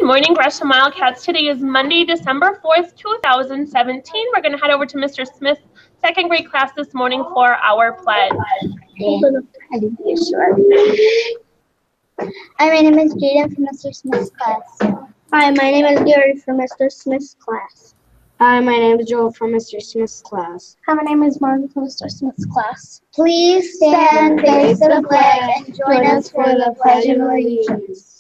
Morning, Gresham Wildcats. Today is Monday, December 4th, 2017. We're going to head over to Mr. Smith's second grade class this morning for our pledge. Hi, my name is Jaden from Mr. Smith's class. Hi, my name is Gary from Mr. Smith's class. Hi, my name is Joel from Mr. Smith's class. Hi, my name is Martin from Mr. Smith's class. Please stand, face the flag, and join us for the Pledge of Allegiance.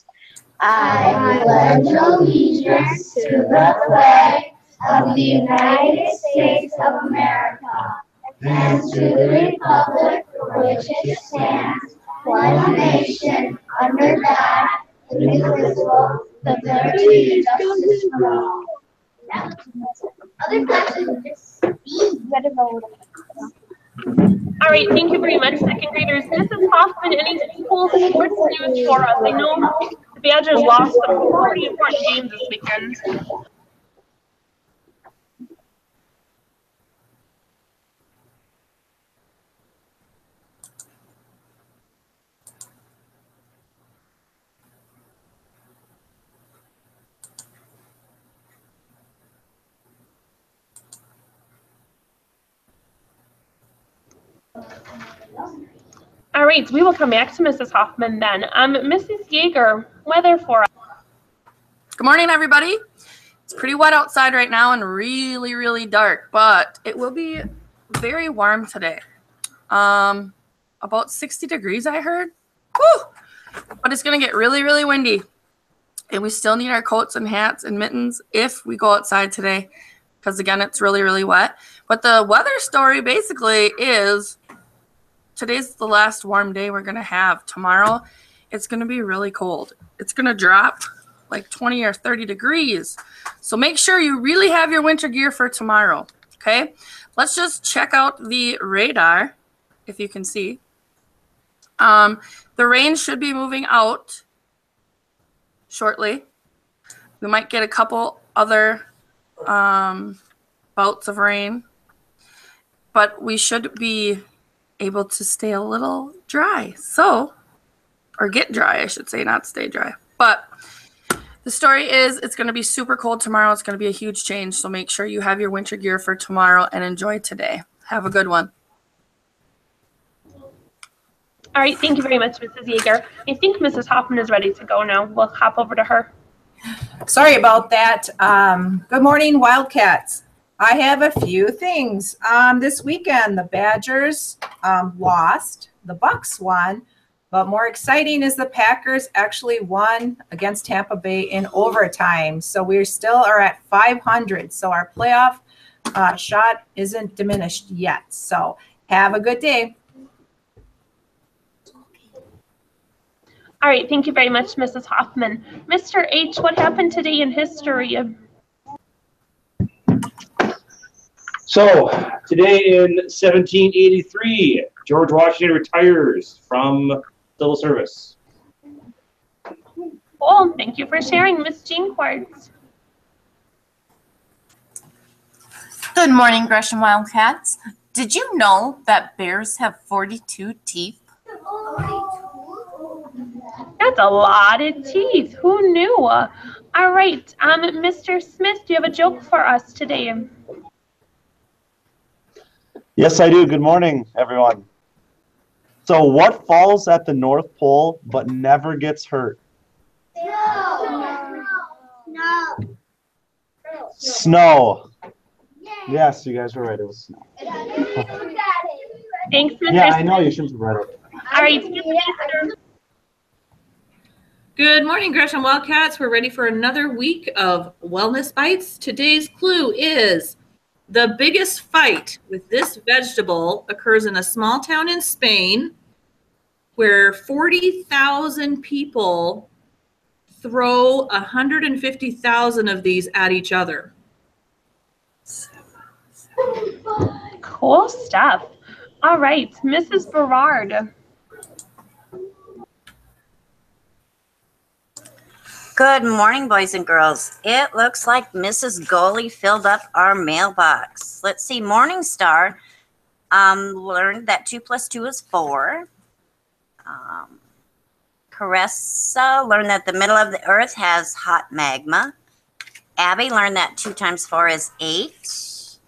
I pledge allegiance to the flag of the United States of America and to the republic for which it stands, one nation, under God, indivisible, with liberty and justice for all. Other classes are just All right, thank you very much, second graders. Mrs. Hoffman, any school sports news for us? I know the Badgers lost some pretty important games this weekend. All right, we will come back to Mrs. Hoffman then. Mrs. Yeager, weather for us. Good morning, everybody. It's pretty wet outside right now and really, really dark, but it will be very warm today. About 60 degrees, I heard. Woo! But it's going to get really, really windy. And we still need our coats and hats and mittens if we go outside today, because, again, it's really, really wet. But the weather story basically is today's the last warm day we're going to have. Tomorrow, it's going to be really cold. It's going to drop like 20 or 30 degrees. So make sure you really have your winter gear for tomorrow, okay? Let's just check out the radar, if you can see. The rain should be moving out shortly. We might get a couple other bouts of rain, but we should be able to stay a little dry. So, or get dry, I should say, not stay dry. But the story is it's going to be super cold tomorrow. It's going to be a huge change. So make sure you have your winter gear for tomorrow and enjoy today. Have a good one. All right, thank you very much, Mrs. Yeager. I think Mrs. Hoffman is ready to go now. We'll hop over to her. Sorry about that. Good morning, Wildcats. I have a few things. This weekend, the Badgers lost, the Bucks won, but more exciting is the Packers actually won against Tampa Bay in overtime. So we still are at 500. So our playoff shot isn't diminished yet. So have a good day. All right, thank you very much, Mrs. Hoffman. Mr. H., what happened today in history? So, today in 1783, George Washington retires from civil service. Cool, thank you for sharing, Miss Jean Quartz. Good morning, Gresham Wildcats. Did you know that bears have 42 teeth? That's a lot of teeth. Who knew? All right, Mr. Smith, do you have a joke for us today? Yes, I do. Good morning, everyone. So what falls at the North Pole but never gets hurt? Snow. Yes, you guys were right. It was snow. Thanks, Mr. Yeah, I Smith. know. You shouldn't have read it. All right. Good morning, Gresham Wildcats. We're ready for another week of Wellness Bites. Today's clue is the biggest fight with this vegetable occurs in a small town in Spain where 40,000 people throw 150,000 of these at each other. Cool stuff. All right, Mrs. Berard. Good morning, boys and girls. It looks like Mrs. Goalie filled up our mailbox. Let's see, Morningstar learned that 2 + 2 is 4. Caressa learned that the middle of the earth has hot magma. Abby learned that 2 times 4 is 8.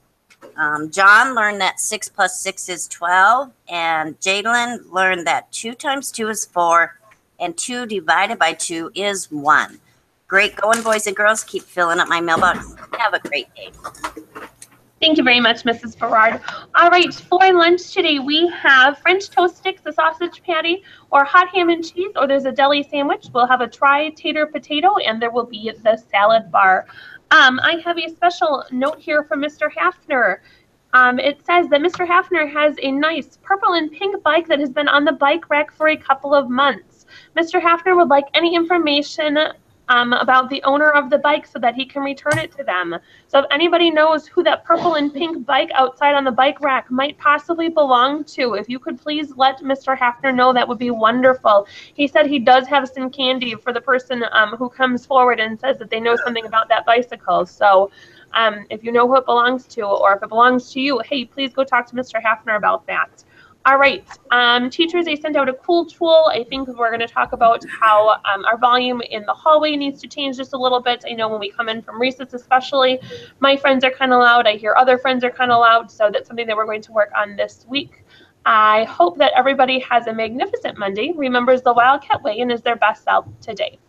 John learned that 6 plus 6 is 12. And Jalen learned that 2 times 2 is 4. And 2 divided by 2 is 1. Great going, boys and girls. Keep filling up my mailbox. Have a great day. Thank you very much, Mrs. Berard. All right, for lunch today, we have French toast sticks, a sausage patty, or hot ham and cheese, or there's a deli sandwich. We'll have a tri-tater potato, and there will be the salad bar. I have a special note here from Mr. Hafner. It says that Mr. Hafner has a nice purple and pink bike that has been on the bike rack for a couple of months. Mr. Hafner would like any information about the owner of the bike so that he can return it to them. So if anybody knows who that purple and pink bike outside on the bike rack might possibly belong to, if you could please let Mr. Hafner know, that would be wonderful. He said he does have some candy for the person who comes forward and says that they know something about that bicycle. So if you know who it belongs to, or if it belongs to you, hey, please go talk to Mr. Hafner about that. All right, teachers, they sent out a cool tool. I think we're going to talk about how our volume in the hallway needs to change just a little bit. I know when we come in from recess especially, my friends are kind of loud. I hear other friends are kind of loud, so that's something that we're going to work on this week. I hope that everybody has a magnificent Monday, remembers the Wildcat Way, and is their best self today.